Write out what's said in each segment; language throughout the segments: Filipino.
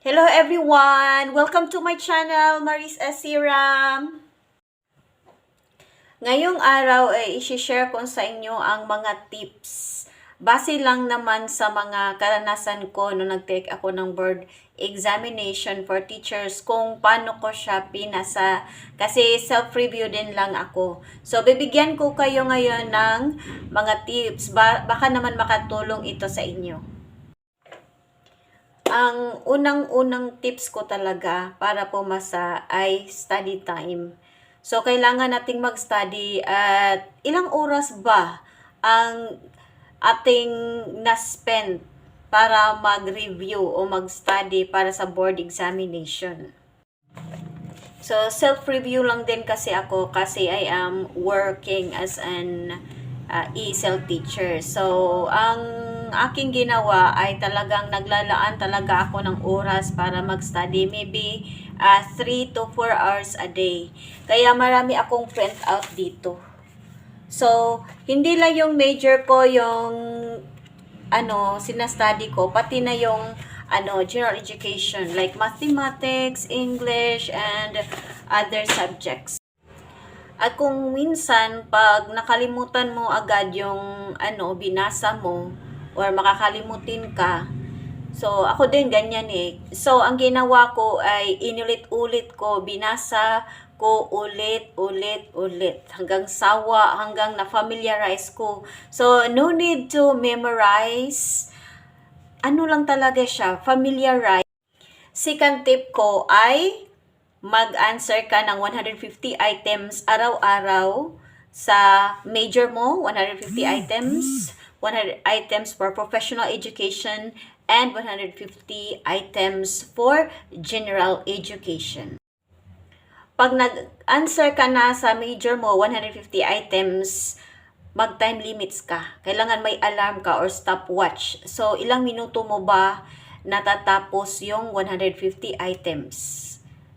Hello everyone! Welcome to my channel, Maris Asiram. Ngayong araw ay i-share ko sa inyo ang mga tips. Base lang naman sa mga karanasan ko nung nag-take ako ng board examination for teachers kung paano ko siya pinasa. Kasi self-review din lang ako. So, bibigyan ko kayo ngayon ng mga tips. Baka naman makatulong ito sa inyo. Ang unang-unang tips ko talaga para pumasa ay study time. So, kailangan nating mag-study at ilang oras ba ang ating na-spend para mag-review o mag-study para sa board examination. So, self-review lang din kasi ako kasi I am working as an ESL teacher. So, ang aking ginawa ay talagang naglalaan talaga ako ng oras para mag-study. Maybe 3 to 4 hours a day. Kaya marami akong print out dito. So, hindi lang yung major ko yung sinastudy ko, pati na yung general education like mathematics, English, and other subjects. At kung minsan, pag nakalimutan mo agad yung binasa mo, or makakalimutin ka, so ako din ganyan eh. So, ang ginawa ko ay inulit-ulit ko, binasa ko ulit, hanggang sawa, hanggang na-familiarize ko. So, no need to memorize. Ano lang talaga siya, familiarize. Second tip ko ay mag-answer ka ng 150 items araw-araw sa major mo, 150 items, 100 items for professional education, and 150 items for general education. Pag nag-answer ka na sa major mo, 150 items, mag-time limits ka. Kailangan may alarm ka or stopwatch. So, ilang minuto mo ba natatapos yung 150 items?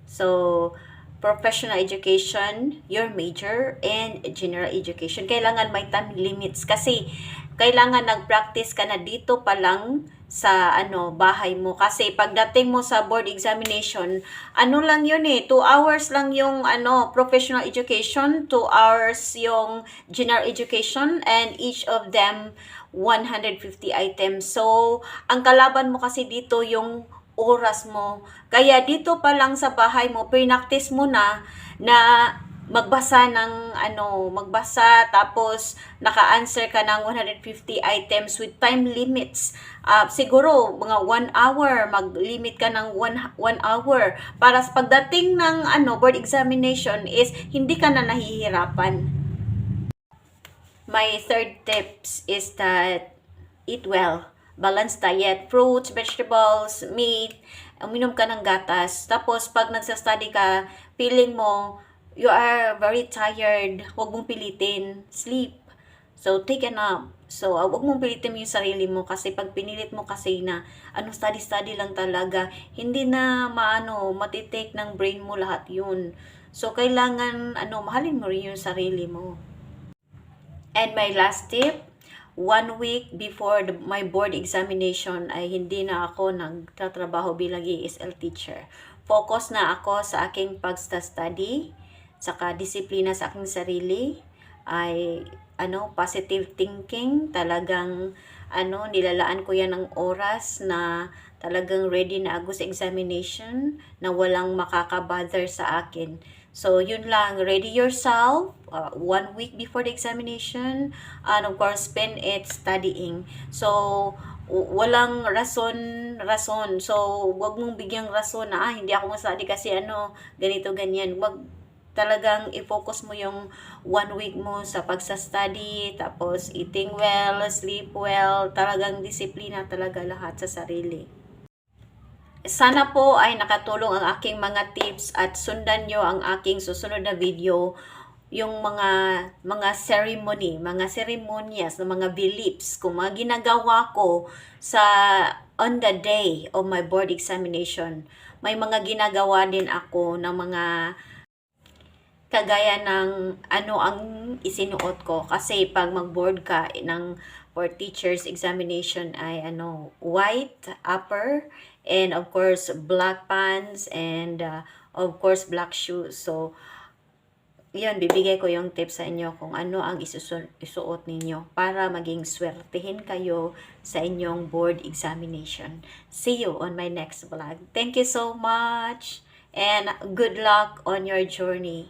So, professional education, your major, and general education. Kailangan may time limits kasi kailangan nag-practice ka na dito pa lang sa bahay mo. Kasi pagdating mo sa board examination, lang yun 2 hours lang yung professional education, 2 hours yung general education, and each of them 150 items. So, ang kalaban mo kasi dito yung oras mo. Kaya dito pa lang sa bahay mo, pinaktis mo na magbasa ng magbasa, tapos naka-answer ka ng 150 items with time limits. Siguro mga 1 hour, mag-limit ka ng 1 hour para sa pagdating ng board examination is hindi ka na nahihirapan. My third tips is that eat well. Balanced diet, fruits, vegetables, meat, uminom ka ng gatas. Tapos, pag nagsa-study ka, feeling mo, you are very tired, huwag mong pilitin, sleep. So, take a nap. So, huwag mong pilitin yung sarili mo kasi pag pinilit mo kasi na, study lang talaga, hindi na matitake ng brain mo lahat yun. So, kailangan, mahalin mo rin yung sarili mo. And my last tip, 1 week before my board examination ay hindi na ako nagtatrabaho bilang ESL teacher. Focus na ako sa aking pagsta-study, saka disiplina sa aking sarili, ay positive thinking, talagang nilalaan ko yan ng oras na talagang ready na ako sa examination, na walang makakabother sa akin. So, yun lang. Ready yourself 1 week before the examination. And of course, spend it studying. So, walang rason. So, wag mong bigyang rason na, hindi ako mag-study kasi ganito, ganyan. Wag talagang i-focus mo yung 1 week mo sa pagsa-study, tapos eating well, sleep well, talagang disiplina talaga lahat sa sarili. Sana po ay nakatulong ang aking mga tips at sundan nyo ang aking susunod na video, yung mga ceremony, mga seremonyas, mga beliefs, kung mga ginagawa ko sa on the day of my board examination. May mga ginagawa din ako ng mga kagaya ng ang isinuot ko kasi pag mag-board ka ng for teachers examination ay white upper, and of course black pants, and of course black shoes. So yun, bibigay ko yung tips sa inyo kung ano ang isuot ninyo para maging swertihin kayo sa inyong board examination. See you on my next vlog. Thank you so much and good luck on your journey.